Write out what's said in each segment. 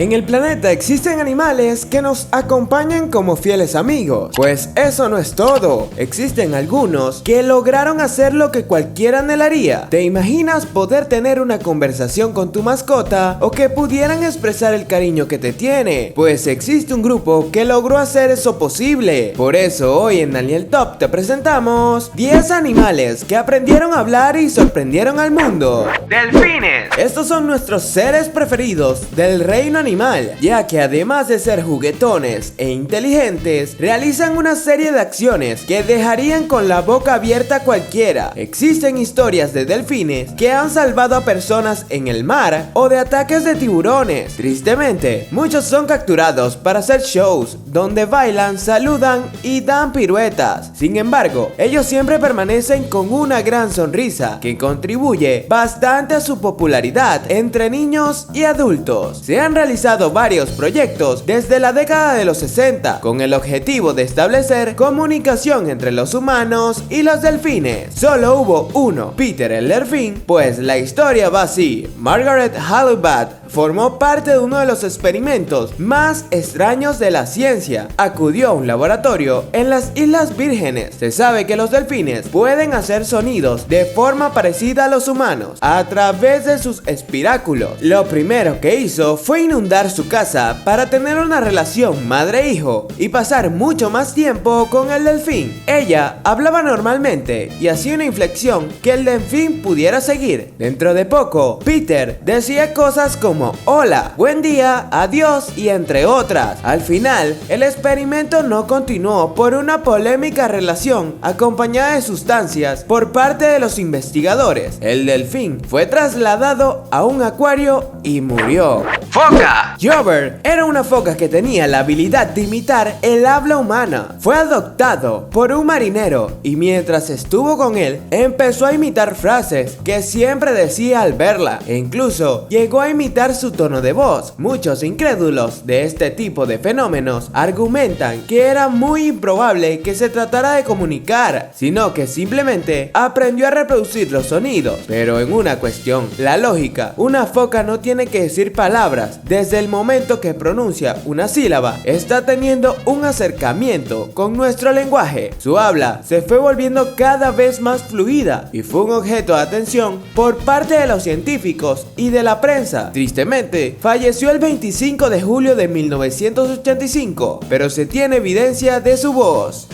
En el planeta existen animales que nos acompañan como fieles amigos. Pues eso no es todo. Existen algunos que lograron hacer lo que cualquiera anhelaría. ¿Te imaginas poder tener una conversación con tu mascota o que pudieran expresar el cariño que te tiene? Pues existe un grupo que logró hacer eso posible. Por eso hoy en Daniel Top te presentamos 10 animales que aprendieron a hablar y sorprendieron al mundo. ¡Delfines! Estos son nuestros seres preferidos del reino animal, ya que además de ser juguetones e inteligentes, realizan una serie de acciones que dejarían con la boca abierta a cualquiera. Existen historias de delfines que han salvado a personas en el mar o de ataques de tiburones. Tristemente, muchos son capturados para hacer shows donde bailan, saludan y dan piruetas. Sin embargo, ellos siempre permanecen con una gran sonrisa que contribuye bastante a su popularidad entre niños y adultos. Se han realizado varios proyectos desde la década de los 60 con el objetivo de establecer comunicación entre los humanos y los delfines. Solo hubo uno, Peter el delfín, pues la historia va así. Margaret Hallubat formó parte de uno de los experimentos más extraños de la ciencia. Acudió a un laboratorio en las Islas Vírgenes. Se sabe que los delfines pueden hacer sonidos de forma parecida a los humanos a través de sus espiráculos. Lo primero que hizo fue inundar su casa para tener una relación madre-hijo y pasar mucho más tiempo con el delfín. Ella hablaba normalmente y hacía una inflexión que el delfín pudiera seguir. Dentro de poco, Peter decía cosas como hola, buen día, adiós y entre otras. Al final, el experimento no continuó por una polémica relación acompañada de sustancias por parte de los investigadores. El delfín fue trasladado a un acuario y murió. ¡Foca! Jover era una foca que tenía la habilidad de imitar el habla humana. Fue adoptado por un marinero y mientras estuvo con él, empezó a imitar frases que siempre decía al verla e incluso llegó a imitar su tono de voz. Muchos incrédulos de este tipo de fenómenos argumentan que era muy improbable que se tratara de comunicar, sino que simplemente aprendió a reproducir los sonidos. Pero en una cuestión, la lógica, una foca no tiene que decir palabras. Desde el momento que pronuncia una sílaba, está teniendo un acercamiento con nuestro lenguaje. Su habla se fue volviendo cada vez más fluida y fue un objeto de atención por parte de los científicos y de la prensa. Tristemente, falleció el 25 de julio de 1985, pero se tiene evidencia de su voz.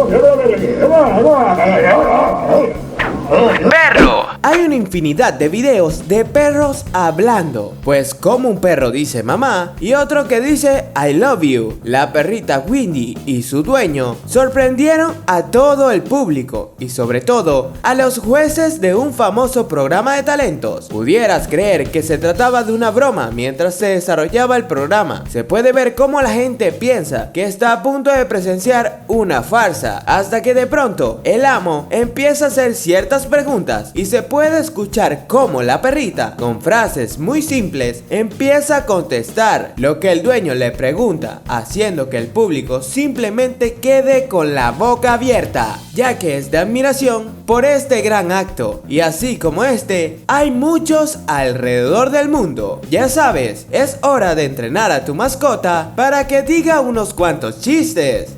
¡Perro! Hay una infinidad de videos de perros hablando, pues como un perro dice mamá y otro que dice I love you. La perrita Windy y su dueño sorprendieron a todo el público y sobre todo a los jueces de un famoso programa de talentos. Pudieras creer que se trataba de una broma mientras se desarrollaba el programa. Se puede ver cómo la gente piensa que está a punto de presenciar una farsa, hasta que de pronto el amo empieza a hacer ciertas preguntas y se puede escuchar cómo la perrita, con frases muy simples, empieza a contestar lo que el dueño le pregunta, haciendo que el público simplemente quede con la boca abierta, ya que es de admiración por este gran acto. Y así como este, hay muchos alrededor del mundo. Ya sabes, es hora de entrenar a tu mascota para que diga unos cuantos chistes.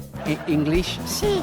English? Sí.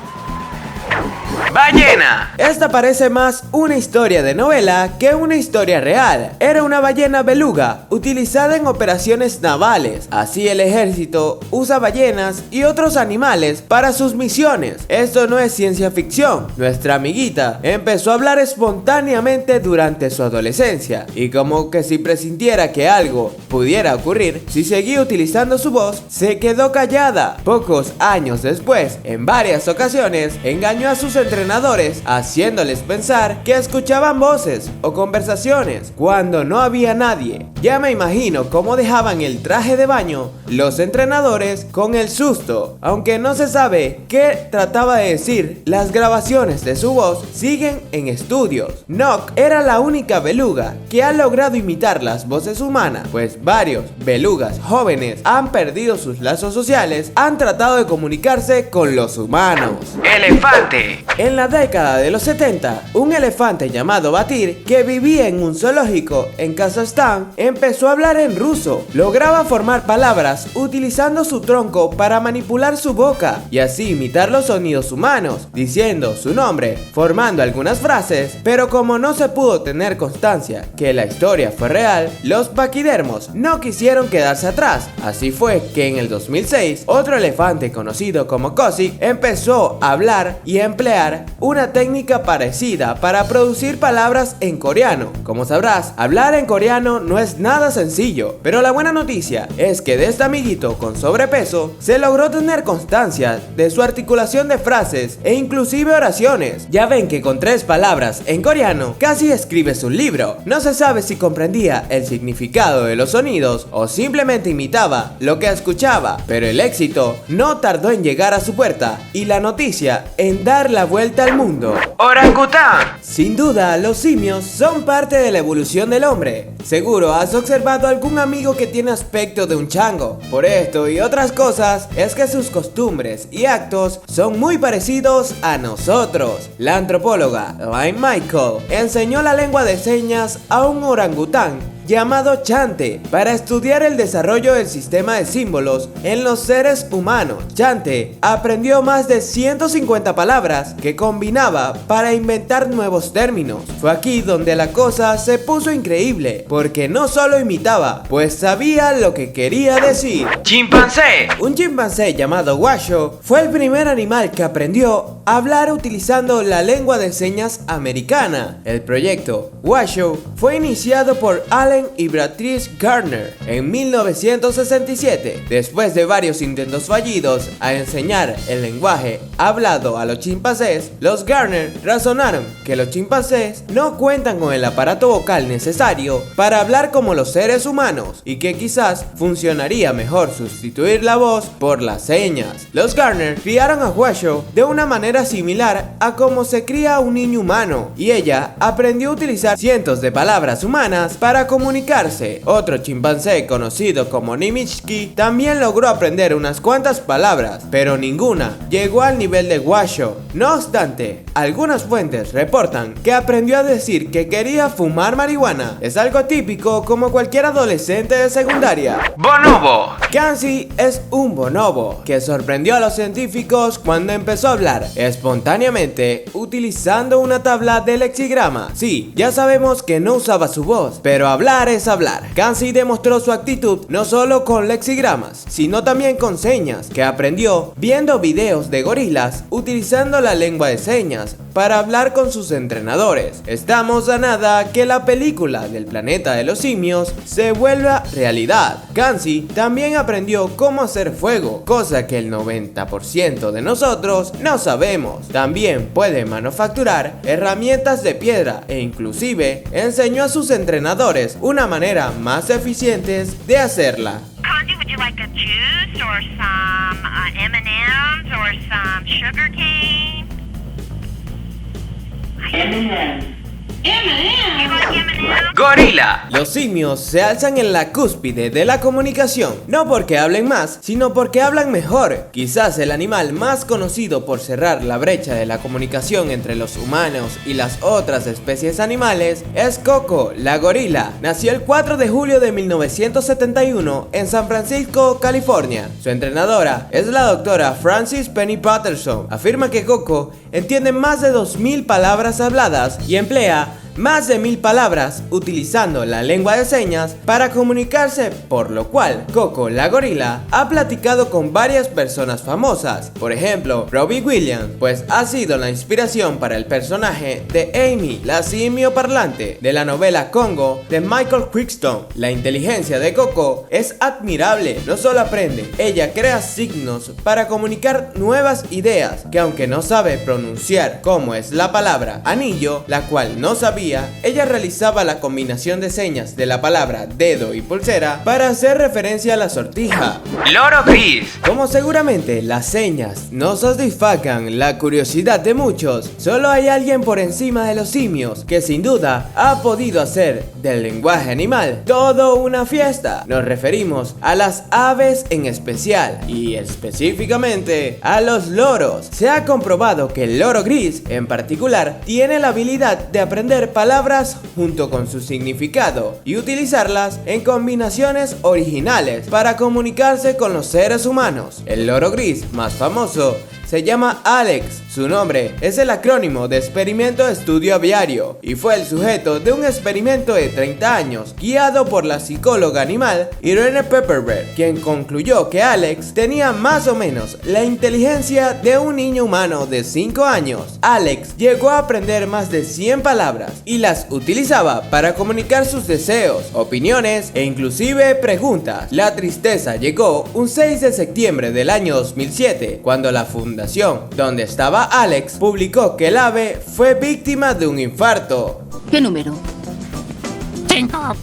Ballena. Esta parece más una historia de novela que una historia real. Era una ballena beluga utilizada en operaciones navales. Así el ejército usa ballenas y otros animales para sus misiones. Esto no es ciencia ficción. Nuestra amiguita empezó a hablar espontáneamente durante su adolescencia y como que si presintiera que algo pudiera ocurrir, si seguía utilizando su voz, se quedó callada. Pocos años después, en varias ocasiones, engañó a sus entrenadores haciéndoles pensar que escuchaban voces o conversaciones cuando no había nadie. Ya me imagino cómo dejaban el traje de baño los entrenadores con el susto. Aunque no se sabe qué trataba de decir, las grabaciones de su voz siguen en estudios. Nock era la única beluga que ha logrado imitar las voces humanas, pues varios belugas jóvenes han perdido sus lazos sociales, han tratado de comunicarse con los humanos. Elefante. En la década de los 70, un elefante llamado Batir, que vivía en un zoológico en Kazajstán, empezó a hablar en ruso. Lograba formar palabras utilizando su tronco para manipular su boca y así imitar los sonidos humanos, diciendo su nombre, formando algunas frases, pero como no se pudo tener constancia que la historia fue real, los paquidermos no quisieron quedarse atrás. Así fue que en el 2006, otro elefante conocido como Kozik empezó a hablar y emplear una técnica parecida para producir palabras en coreano. Como sabrás, hablar en coreano no es nada sencillo, pero la buena noticia es que de este amiguito con sobrepeso se logró tener constancia de su articulación de frases e inclusive oraciones. Ya ven que con 3 palabras en coreano casi escribes un libro. No se sabe si comprendía el significado de los sonidos o simplemente imitaba lo que escuchaba, pero el éxito no tardó en llegar a su puerta y la noticia en dar la vuelta al mundo. ¡Orangután! Sin duda, los simios son parte de la evolución del hombre. Seguro has observado algún amigo que tiene aspecto de un chango. Por esto y otras cosas es que sus costumbres y actos son muy parecidos a nosotros. La antropóloga Elaine Michael enseñó la lengua de señas a un orangután llamado Chante para estudiar el desarrollo del sistema de símbolos en los seres humanos. Chante aprendió más de 150 palabras que combinaba para inventar nuevos términos. Fue aquí donde la cosa se puso increíble, porque no solo imitaba, pues sabía lo que quería decir. ¡Chimpancé! Un chimpancé llamado Washoe fue el primer animal que aprendió a hablar utilizando la lengua de señas americana. El proyecto Washoe fue iniciado por Allen y Beatrice Gardner en 1967. Después de varios intentos fallidos a enseñar el lenguaje hablado a los chimpancés, los Gardner razonaron que los chimpancés no cuentan con el aparato vocal necesario para hablar como los seres humanos y que quizás funcionaría mejor sustituir la voz por las señas. Los Gardner criaron a Washoe de una manera similar a como se cría a un niño humano, y ella aprendió a utilizar cientos de palabras humanas para comunicarse. Otro chimpancé conocido como Nimishki también logró aprender unas cuantas palabras, pero ninguna llegó al nivel de Washoe. No obstante, algunas fuentes reportan que aprendió a decir que quería fumar marihuana. Es algo típico como cualquier adolescente de secundaria. ¡Bonobo! Kansi es un bonobo que sorprendió a los científicos cuando empezó a hablar espontáneamente utilizando una tabla de lexigrama. Sí, ya sabemos que no usaba su voz, pero hablar es hablar. Kansi demostró su actitud no solo con lexigramas, sino también con señas, que aprendió viendo videos de gorilas utilizando la lengua de señas para hablar con sus entrenadores. Estamos a nada que la película del planeta de los simios se vuelva realidad. Kansi también aprendió cómo hacer fuego, cosa que el 90% de nosotros no sabemos. También puede manufacturar herramientas de piedra e inclusive enseñó a sus entrenadores una manera más eficiente de hacerla. Kanji, would you like a juice or some M&Ms or some sugar cane? M&Ms. You like M&Ms? ¡Gorila! Los simios se alzan en la cúspide de la comunicación, no porque hablen más, sino porque hablan mejor. Quizás el animal más conocido por cerrar la brecha de la comunicación entre los humanos y las otras especies animales es Coco, la gorila. Nació el 4 de julio de 1971 en San Francisco, California. Su entrenadora es la doctora Frances Penny Patterson. Afirma que Coco entiende más de 2000 palabras habladas y emplea más de 1000 palabras utilizando la lengua de señas para comunicarse, por lo cual Coco, la gorila, ha platicado con varias personas famosas. Por ejemplo, Robbie Williams, pues ha sido la inspiración para el personaje de Amy, la simio parlante, de la novela Congo de Michael Crichton. La inteligencia de Coco es admirable, no solo aprende, ella crea signos para comunicar nuevas ideas que, aunque no sabe pronunciar cómo es la palabra anillo, la cual no sabía hacía, ella realizaba la combinación de señas de la palabra dedo y pulsera para hacer referencia a la sortija. Loro gris. Como seguramente las señas no satisfagan la curiosidad de muchos, solo hay alguien por encima de los simios que sin duda ha podido hacer del lenguaje animal todo una fiesta. Nos referimos a las aves en especial y específicamente a los loros. Se ha comprobado que el loro gris en particular tiene la habilidad de aprender palabras junto con su significado y utilizarlas en combinaciones originales para comunicarse con los seres humanos. El loro gris más famoso se llama Alex. Su nombre es el acrónimo de Experimento de Estudio Aviario y fue el sujeto de un experimento de 30 años guiado por la psicóloga animal Irene Pepperberg, quien concluyó que Alex tenía más o menos la inteligencia de un niño humano de 5 años. Alex llegó a aprender más de 100 palabras y las utilizaba para comunicar sus deseos, opiniones e inclusive preguntas. La tristeza llegó un 6 de septiembre del año 2007 cuando la fundación donde estaba Alex publicó que el ave fue víctima de un infarto. ¿Qué número? 5.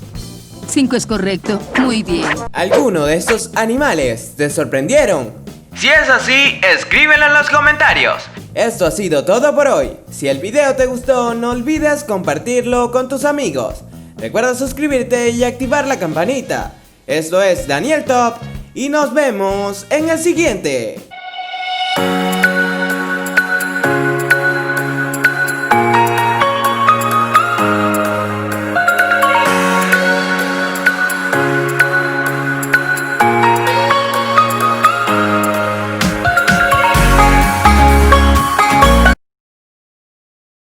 5 es correcto. Muy bien. ¿Alguno de estos animales te sorprendieron? Si es así, escríbelo en los comentarios. Esto ha sido todo por hoy. Si el video te gustó, no olvides compartirlo con tus amigos. Recuerda suscribirte y activar la campanita. Esto es Daniel Top y nos vemos en el siguiente.